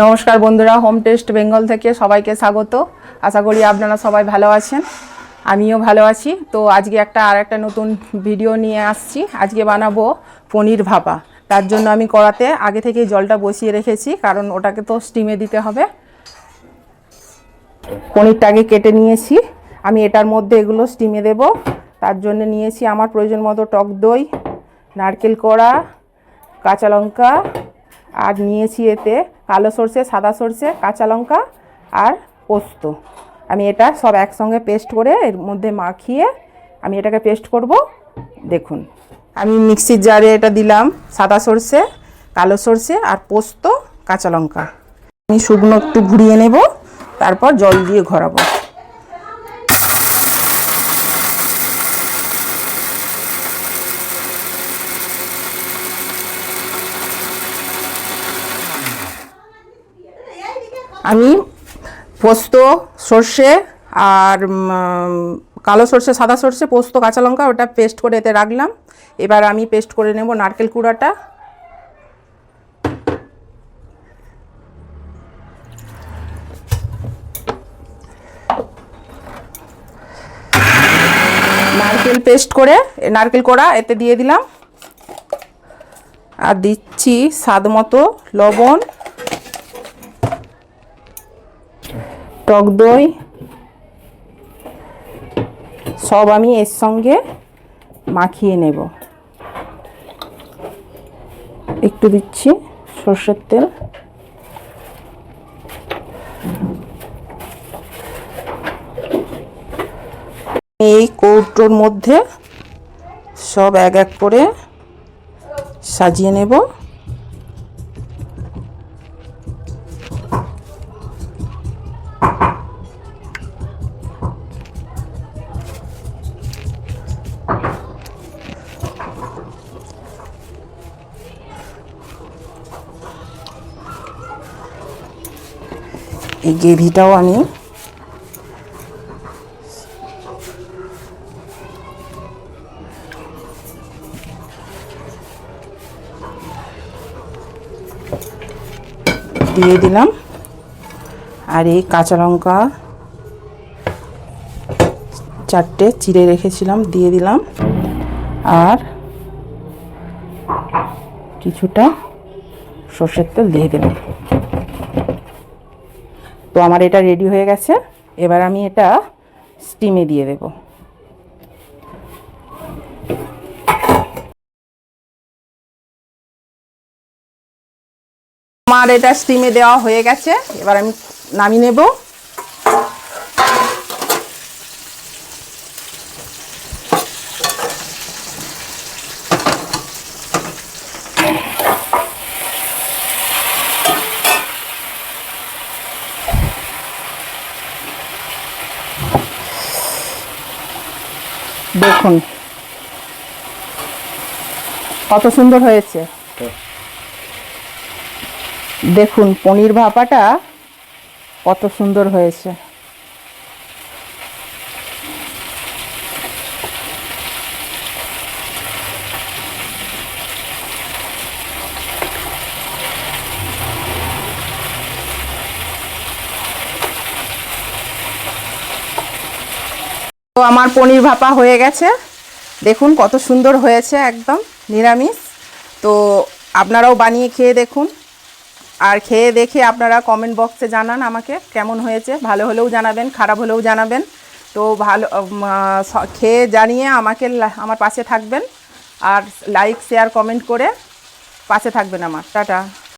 নমস্কার বন্ধুরা, home test Bengal থেকে সবাইকে স্বাগত। আশা করি আপনারা সবাই ভালো আছেন, আমিও ভালো আছি। তো আজকে আরেকটা নতুন ভিডিও নিয়ে আসছি। আজকে বানাবো পনির ভাপা। তার জন্য আমি কড়াতে আগে থেকেই জলটা বসিয়ে রেখেছি, কারণ ওটাকে তো স্টিমে দিতে হবে। পনিরটাকে কেটে নিয়েছি, আমি এটার মধ্যে এগুলো স্টিমে দেব। তার জন্য নিয়েছি আমার প্রয়োজন মতো টক দই, নারকেল কোড়া, কাঁচা লঙ্কা, আর নিয়েছি এতে কালো সরষে, সাদা সরষে, কাঁচা লঙ্কা আর পোস্ত। আমি এটা সব একসঙ্গে পেস্ট করে এর মধ্যে মাখিয়ে আমি এটাকে পেস্ট করব। দেখুন, আমি মিক্সির জারে এটা দিলাম সাদা সরষে, কালো সরষে আর পোস্ত, কাঁচা লঙ্কা। আমি শুকনো একটু ঘুরিয়ে নেব, তারপর জল দিয়ে ঘোরাবো। আমি পোস্ত, সর্ষে আর কালো সর্ষে, সাদা সর্ষে, পোস্ত, কাঁচা লঙ্কা ওটা পেস্ট করে এতে রাখলাম। এবার আমি পেস্ট করে নেব নারকেল কুড়াটা। নারকেল পেস্ট করে নারকেল কোড়া এতে দিয়ে দিলাম, আর দিচ্ছি স্বাদ মতো লবণ, টক দই, সব আমি এর সঙ্গে মাখিয়ে নেব। একটু দিচ্ছি সরষের তেল। এই কৌটোর মধ্যে সব এক এক করে সাজিয়ে নেব। এই গ্রেভিটাও আমি দিয়ে দিলাম, আর এই কাঁচা লঙ্কা 4টে চিড়ে রেখেছিলাম দিয়ে দিলাম, আর কিছুটা সর্ষের তেল দিয়ে দিলাম। তো আমার এটা রেডি হয়ে গেছে। এবার আমি এটা স্টিমে দিয়ে দেব। আমার এটা স্টিমে দেওয়া হয়ে গেছে, এবার আমি নামিয়ে নেব। দেখুন কত সুন্দর হয়েছে। দেখুন পনির ভাপাটা কত সুন্দর হয়েছে। তো আমার পনির ভাপা হয়ে গেছে। দেখুন কত সুন্দর হয়েছে, একদম নিরামিষ। তো আপনারাও বানিয়ে খেয়ে দেখুন, আর খেয়ে দেখে আপনারা কমেন্ট বক্সে জানান আমাকে কেমন হয়েছে। ভালো হলেও জানাবেন, খারাপ হলেও জানাবেন। তো ভালো খেয়ে জানিয়ে আমাকে আমার পাশে থাকবেন, আর লাইক, শেয়ার, কমেন্ট করে পাশে থাকবেন আমার। টাটা।